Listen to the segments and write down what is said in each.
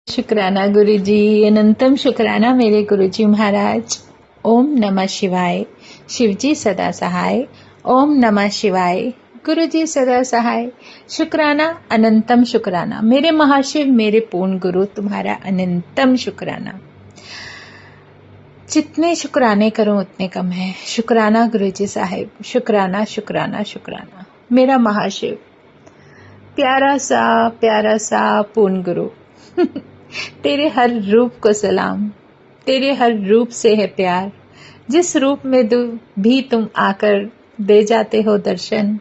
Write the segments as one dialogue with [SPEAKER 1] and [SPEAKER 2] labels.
[SPEAKER 1] शुक्राना गुरुजी, अनंतम शुक्राना मेरे गुरुजी महाराज। ओम नमः शिवाय। शिवजी सदा सहाय। ओम नमः शिवाय। गुरुजी सदा सहाय। शुक्राना, अनंतम शुक्राना मेरे महाशिव, मेरे पूर्ण गुरु, तुम्हारा अनंतम शुक्राना। जितने शुक्राने करूं उतने कम है। शुक्राना गुरुजी साहिब, शुक्राना शुक्राना शुक्राना मेरा महाशिव, प्यारा सा पूर्ण गुरु। तेरे हर रूप को सलाम, तेरे हर रूप से है प्यार। जिस रूप में भी तुम आकर दे जाते हो दर्शन,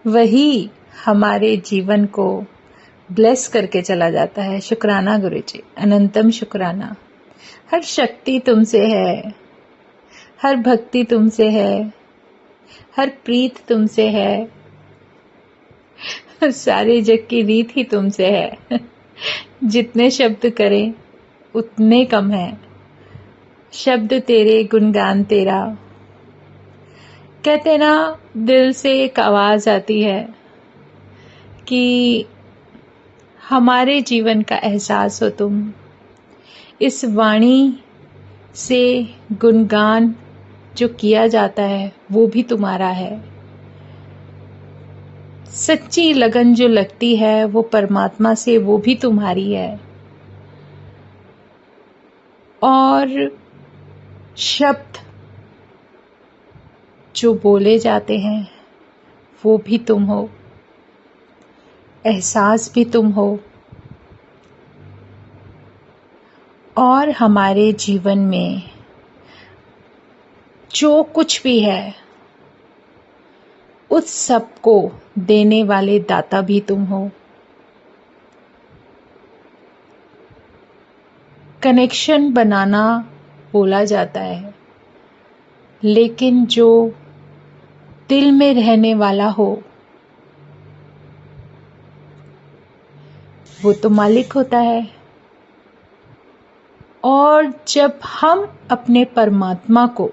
[SPEAKER 1] वही हमारे जीवन को ब्लेस करके चला जाता है। शुक्राना गुरुजी, अनंतम शुक्राना। हर शक्ति तुमसे है, हर भक्ति तुमसे है, हर प्रीत तुमसे है, सारे जग की रीत ही तुमसे है। जितने शब्द करें उतने कम है। शब्द तेरे, गुणगान तेरा। कहते ना, दिल से एक आवाज आती है कि हमारे जीवन का एहसास हो तुम। इस वाणी से गुणगान जो किया जाता है वो भी तुम्हारा है। सच्ची लगन जो लगती है वो परमात्मा से, वो भी तुम्हारी है। और शब्द जो बोले जाते हैं वो भी तुम हो, एहसास भी तुम हो। और हमारे जीवन में जो कुछ भी है उस सब को देने वाले दाता भी तुम हो। कनेक्शन बनाना बोला जाता है, लेकिन जो दिल में रहने वाला हो वो तो मालिक होता है। और जब हम अपने परमात्मा को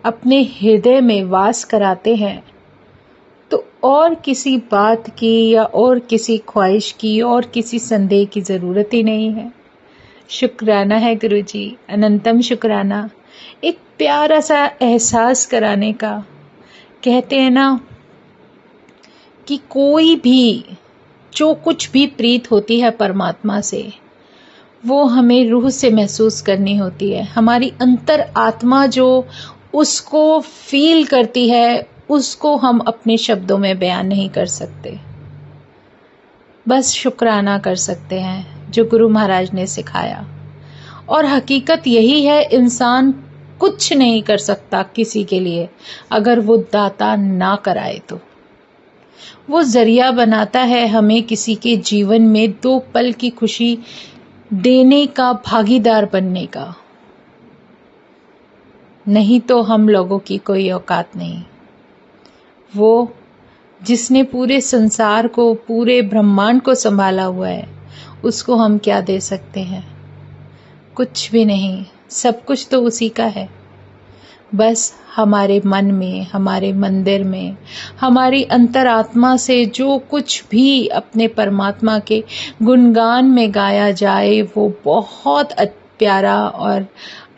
[SPEAKER 1] अपने हृदय में वास कराते हैं तो और किसी बात की या और किसी ख्वाहिश की और किसी संदेह की जरूरत ही नहीं है। शुक्राना है गुरुजी, अनंतम शुक्राना। एक प्यारा सा एहसास कराने का। कहते हैं ना कि कोई भी जो कुछ भी प्रीत होती है परमात्मा से, वो हमें रूह से महसूस करनी होती है। हमारी अंतर आत्मा जो उसको फील करती है, उसको हम अपने शब्दों में बयान नहीं कर सकते, बस शुक्राना कर सकते हैं जो गुरु महाराज ने सिखाया। और हकीकत यही है, इंसान कुछ नहीं कर सकता किसी के लिए अगर वो दाता ना कराए तो। वो जरिया बनाता है हमें किसी के जीवन में 2 पल की खुशी देने का, भागीदार बनने का। नहीं तो हम लोगों की कोई औकात नहीं। वो जिसने पूरे संसार को, पूरे ब्रह्मांड को संभाला हुआ है, उसको हम क्या दे सकते हैं? कुछ भी नहीं। सब कुछ तो उसी का है। बस हमारे मन में, हमारे मंदिर में, हमारी अंतरात्मा से जो कुछ भी अपने परमात्मा के गुणगान में गाया जाए वो बहुत प्यारा और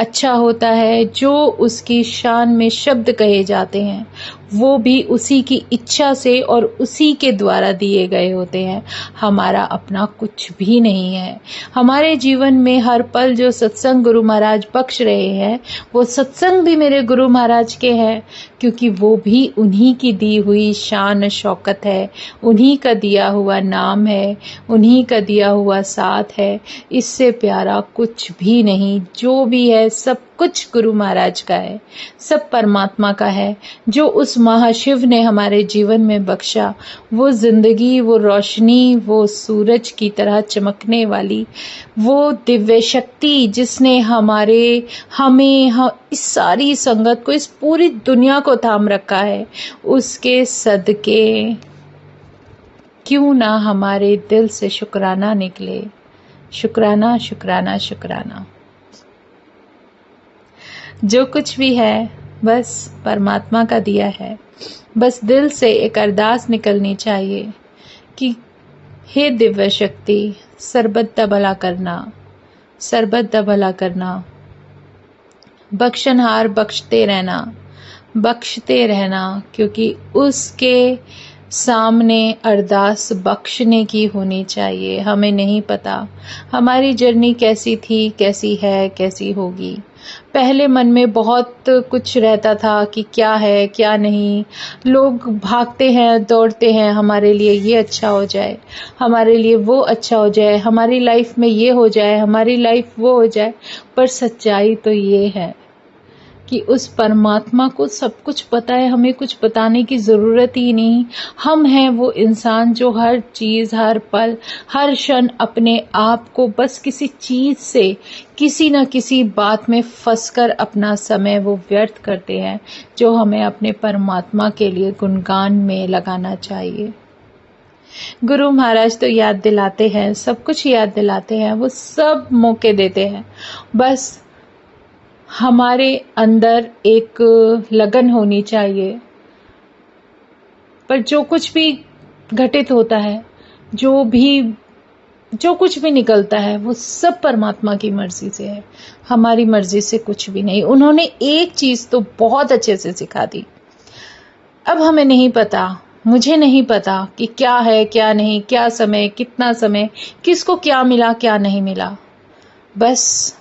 [SPEAKER 1] अच्छा होता है। जो उसकी शान में शब्द कहे जाते हैं वो भी उसी की इच्छा से और उसी के द्वारा दिए गए होते हैं। हमारा अपना कुछ भी नहीं है। हमारे जीवन में हर पल जो सत्संग गुरु महाराज बख्श रहे हैं, वो सत्संग भी मेरे गुरु महाराज के हैं, क्योंकि वो भी उन्हीं की दी हुई शान शौकत है, उन्हीं का दिया हुआ नाम है, उन्हीं का दिया हुआ साथ है। इससे प्यारा कुछ भी नहीं। जो भी है सब कुछ गुरु महाराज का है, सब परमात्मा का है। जो उस महाशिव ने हमारे जीवन में बख्शा, वो जिंदगी, वो रोशनी, वो सूरज की तरह चमकने वाली वो दिव्य शक्ति जिसने इस सारी संगत को, इस पूरी दुनिया को थाम रखा है, उसके सदके क्यों ना हमारे दिल से शुक्राना निकले। शुक्राना शुक्राना शुक्राना। जो कुछ भी है बस परमात्मा का दिया है। बस दिल से एक अरदास निकलनी चाहिए कि हे दिव्य शक्ति, सर्वदा भला करना, सर्वदा भला करना। बख्शनहार बख्शते रहना, क्योंकि उसके सामने अरदास बख्शने की होनी चाहिए। हमें नहीं पता हमारी जर्नी कैसी थी, कैसी है, कैसी होगी। पहले मन में बहुत कुछ रहता था कि क्या है क्या नहीं। लोग भागते हैं, दौड़ते हैं, हमारे लिए ये अच्छा हो जाए, हमारे लिए वो अच्छा हो जाए, हमारी लाइफ में ये हो जाए, हमारी लाइफ वो हो जाए। पर सच्चाई तो ये है कि उस परमात्मा को सब कुछ पता है, हमें कुछ बताने की ज़रूरत ही नहीं। हम हैं वो इंसान जो हर चीज़, हर पल, हर क्षण अपने आप को बस किसी चीज़ से, किसी न किसी बात में फंसकर अपना समय वो व्यर्थ करते हैं, जो हमें अपने परमात्मा के लिए गुणगान में लगाना चाहिए। गुरु महाराज तो याद दिलाते हैं, सब कुछ याद दिलाते हैं, वो सब मौके देते हैं। बस हमारे अंदर एक लगन होनी चाहिए। पर जो कुछ भी घटित होता है, जो कुछ भी निकलता है, वो सब परमात्मा की मर्जी से है, हमारी मर्जी से कुछ भी नहीं। उन्होंने एक चीज तो बहुत अच्छे से सिखा दी। अब हमें नहीं पता, मुझे नहीं पता कि क्या है क्या नहीं, क्या समय, कितना समय, किसको क्या मिला क्या नहीं मिला। बस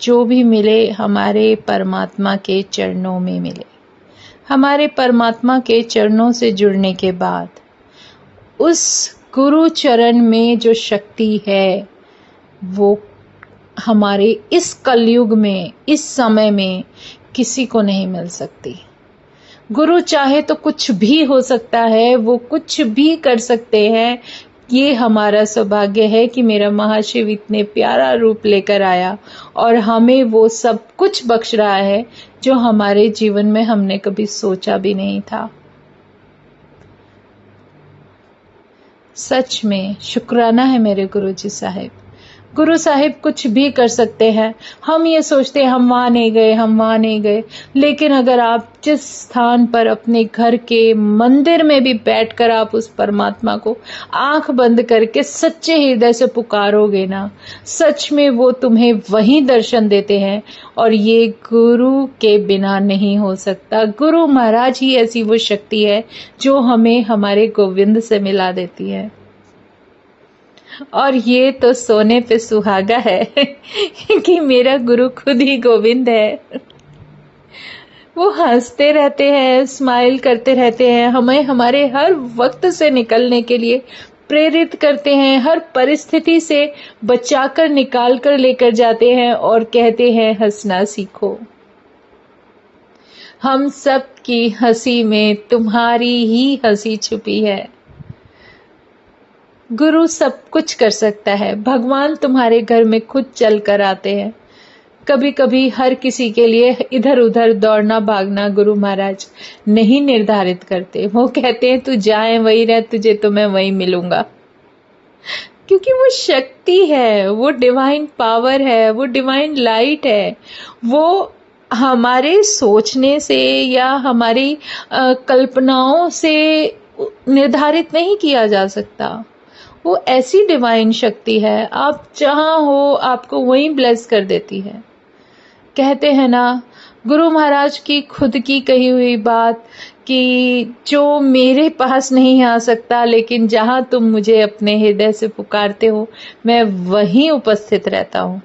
[SPEAKER 1] जो भी मिले हमारे परमात्मा के चरणों में मिले। हमारे परमात्मा के चरणों से जुड़ने के बाद उस गुरु चरण में जो शक्ति है, वो हमारे इस कलयुग में, इस समय में किसी को नहीं मिल सकती। गुरु चाहे तो कुछ भी हो सकता है, वो कुछ भी कर सकते हैं। ये हमारा सौभाग्य है कि मेरा महाशिव इतने प्यारा रूप लेकर आया और हमें वो सब कुछ बख्श रहा है जो हमारे जीवन में हमने कभी सोचा भी नहीं था। सच में शुक्राना है मेरे गुरुजी साहिब। गुरु साहिब कुछ भी कर सकते हैं। हम ये सोचते हैं हम वहां नहीं गए, लेकिन अगर आप जिस स्थान पर अपने घर के मंदिर में भी बैठकर आप उस परमात्मा को आंख बंद करके सच्चे हृदय से पुकारोगे ना, सच में वो तुम्हें वहीं दर्शन देते हैं। और ये गुरु के बिना नहीं हो सकता। गुरु महाराज ही ऐसी वो शक्ति है जो हमें हमारे गोविंद से मिला देती है। और ये तो सोने पे सुहागा है कि मेरा गुरु खुद ही गोविंद है। वो हंसते रहते हैं, स्माइल करते रहते हैं, हमें हमारे हर वक्त से निकलने के लिए प्रेरित करते हैं, हर परिस्थिति से बचाकर निकाल कर लेकर जाते हैं और कहते हैं हंसना सीखो। हम सब की हंसी में तुम्हारी ही हंसी छुपी है। गुरु सब कुछ कर सकता है। भगवान तुम्हारे घर में खुद चल कर आते हैं। कभी कभी हर किसी के लिए इधर उधर दौड़ना भागना गुरु महाराज नहीं निर्धारित करते। वो कहते हैं तू जाए वही रह, तुझे तो मैं वही मिलूंगा। क्योंकि वो शक्ति है, वो डिवाइन पावर है, वो डिवाइन लाइट है। वो हमारे सोचने से या हमारी कल्पनाओं से निर्धारित नहीं किया जा सकता। वो ऐसी डिवाइन शक्ति है, आप जहां हो आपको वहीं ब्लेस कर देती है। कहते हैं ना गुरु महाराज की खुद की कही हुई बात कि जो मेरे पास नहीं आ सकता, लेकिन जहां तुम मुझे अपने हृदय से पुकारते हो मैं वहीं उपस्थित रहता हूं।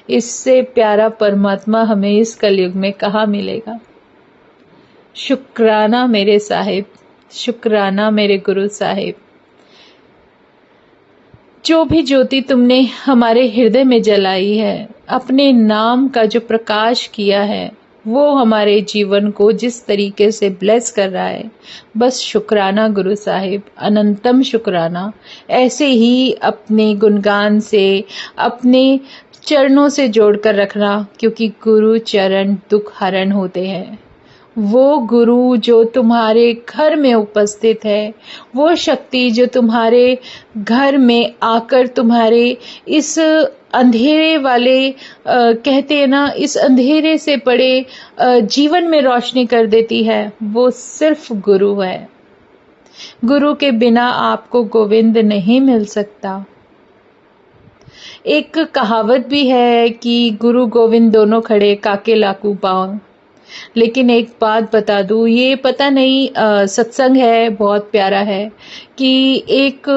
[SPEAKER 1] इससे प्यारा परमात्मा हमें इस कलयुग में कहाँ मिलेगा। शुक्राना मेरे साहिब, शुक्राना मेरे गुरु साहिब। जो भी ज्योति तुमने हमारे हृदय में जलाई है, अपने नाम का जो प्रकाश किया है, वो हमारे जीवन को जिस तरीके से ब्लेस कर रहा है, बस शुक्राना गुरु साहिब, अनंतम शुक्राना। ऐसे ही अपने गुणगान से, अपने चरणों से जोड़कर रखना, क्योंकि गुरु चरण दुख हरण होते हैं। वो गुरु जो तुम्हारे घर में उपस्थित है, वो शक्ति जो तुम्हारे घर में आकर तुम्हारे इस अंधेरे वाले कहते हैं ना, इस अंधेरे से पड़े जीवन में रोशनी कर देती है, वो सिर्फ गुरु है। गुरु के बिना आपको गोविंद नहीं मिल सकता। एक कहावत भी है कि गुरु गोविंद दोनों खड़े काके लाकू पाँव। लेकिन एक बात बता दूं, ये पता नहीं सत्संग है, बहुत प्यारा है कि एक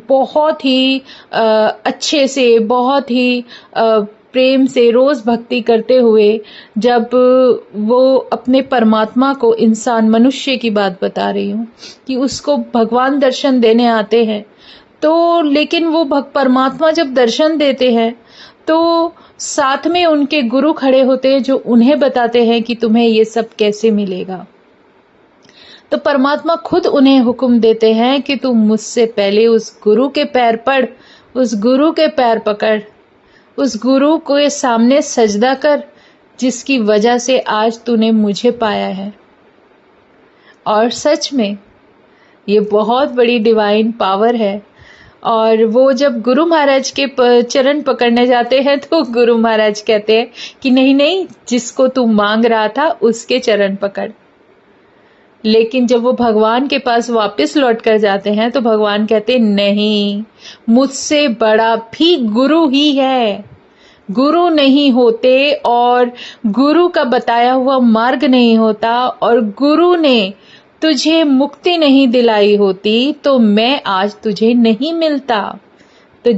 [SPEAKER 1] बहुत ही अच्छे से, बहुत ही प्रेम से रोज भक्ति करते हुए जब वो अपने परमात्मा को, इंसान मनुष्य की बात बता रही हूँ, कि उसको भगवान दर्शन देने आते हैं, तो लेकिन वो परमात्मा जब दर्शन देते हैं तो साथ में उनके गुरु खड़े होते हैं जो उन्हें बताते हैं कि तुम्हें ये सब कैसे मिलेगा। तो परमात्मा खुद उन्हें हुक्म देते हैं कि तुम मुझसे पहले उस गुरु के पैर पड़, उस गुरु के पैर पकड़, उस गुरु के सामने सजदा कर, जिसकी वजह से आज तूने मुझे पाया है। और सच में ये बहुत बड़ी डिवाइन पावर है। और वो जब गुरु महाराज के चरण पकड़ने जाते हैं तो गुरु महाराज कहते हैं कि नहीं नहीं, जिसको तू मांग रहा था उसके चरण पकड़। लेकिन जब वो भगवान के पास वापस लौट कर जाते हैं तो भगवान कहते नहीं, मुझसे बड़ा भी गुरु ही है। गुरु नहीं होते और गुरु का बताया हुआ मार्ग नहीं होता और गुरु ने तुझे मुक्ति नहीं दिलाई होती तो मैं आज तुझे नहीं मिलता। तो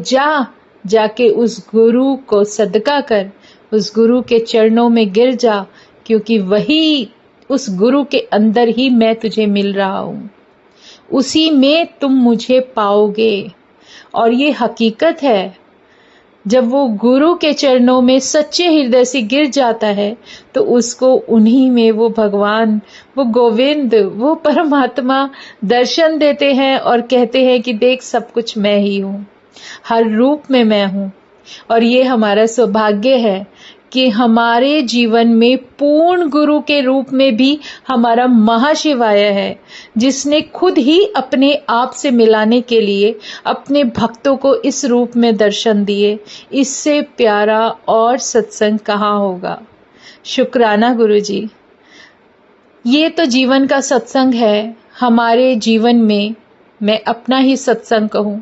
[SPEAKER 1] जाके उस गुरु को सदका कर, उस गुरु के चरणों में गिर जा, क्योंकि वही, उस गुरु के अंदर ही मैं तुझे मिल रहा हूँ, उसी में तुम मुझे पाओगे। और ये हकीकत है, जब वो गुरु के चरणों में सच्चे हृदय से गिर जाता है तो उसको उन्हीं में वो भगवान, वो गोविंद, वो परमात्मा दर्शन देते हैं और कहते हैं कि देख, सब कुछ मैं ही हूँ, हर रूप में मैं हूँ। और ये हमारा सौभाग्य है कि हमारे जीवन में पूर्ण गुरु के रूप में भी हमारा महाशिवाय है, जिसने खुद ही अपने आप से मिलाने के लिए अपने भक्तों को इस रूप में दर्शन दिए। इससे प्यारा और सत्संग कहाँ होगा। शुक्राना गुरु जी। ये तो जीवन का सत्संग है। हमारे जीवन में मैं अपना ही सत्संग कहूँ,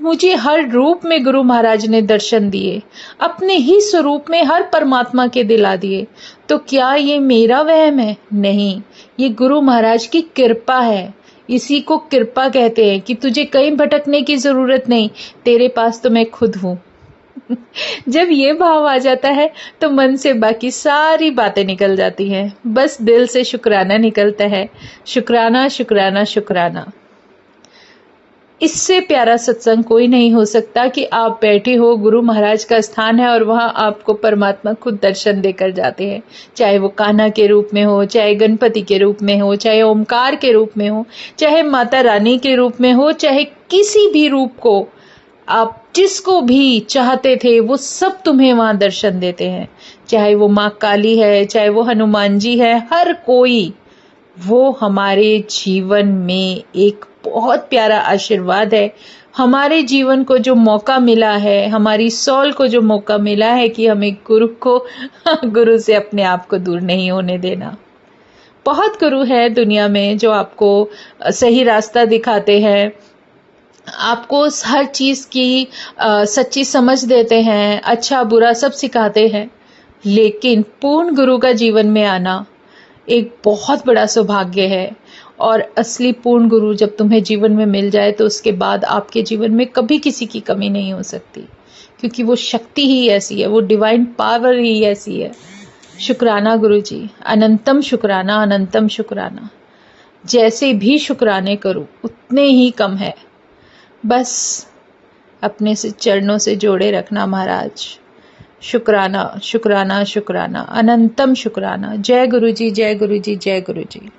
[SPEAKER 1] मुझे हर रूप में गुरु महाराज ने दर्शन दिए, अपने ही स्वरूप में हर परमात्मा के दिला दिए। तो क्या ये मेरा वहम है? नहीं, ये गुरु महाराज की कृपा है। इसी को कृपा कहते हैं कि तुझे कहीं भटकने की जरूरत नहीं, तेरे पास तो मैं खुद हूँ। जब ये भाव आ जाता है तो मन से बाकी सारी बातें निकल जाती हैं, बस दिल से शुक्राना निकलता है। शुक्राना, शुक्राना, शुक्राना। इससे प्यारा सत्संग कोई नहीं हो सकता कि आप बैठे हो, गुरु महाराज का स्थान है और वहां आपको परमात्मा खुद दर्शन देकर जाते हैं। चाहे वो कान्हा के रूप में हो, चाहे गणपति के रूप में हो, चाहे ओमकार के रूप में हो, चाहे माता रानी के रूप में हो, चाहे किसी भी रूप को आप जिसको भी चाहते थे वो सब तुम्हें वहां दर्शन देते हैं। चाहे वो माँ काली है, चाहे वो हनुमान जी है, हर कोई वो हमारे जीवन में एक बहुत प्यारा आशीर्वाद है। हमारे जीवन को जो मौका मिला है, हमारी सोल को जो मौका मिला है कि हमें गुरु से अपने आप को दूर नहीं होने देना। बहुत गुरु है दुनिया में जो आपको सही रास्ता दिखाते हैं, आपको हर चीज की सच्ची समझ देते हैं, अच्छा बुरा सब सिखाते हैं। लेकिन पूर्ण गुरु का जीवन में आना एक बहुत बड़ा सौभाग्य है। और असली पूर्ण गुरु जब तुम्हें जीवन में मिल जाए तो उसके बाद आपके जीवन में कभी किसी की कमी नहीं हो सकती, क्योंकि वो शक्ति ही ऐसी है, वो डिवाइन पावर ही ऐसी है। शुक्राना गुरु जी, अनंतम शुक्राना, अनंतम शुक्राना। जैसे भी शुक्राने करूं उतने ही कम है। बस अपने से चरणों से जोड़े रखना महाराज। शुक्राना, शुक्राना, शुक्राना, अनंतम शुक्राना। जय गुरु जी, जय गुरु जी, जय गुरु जी।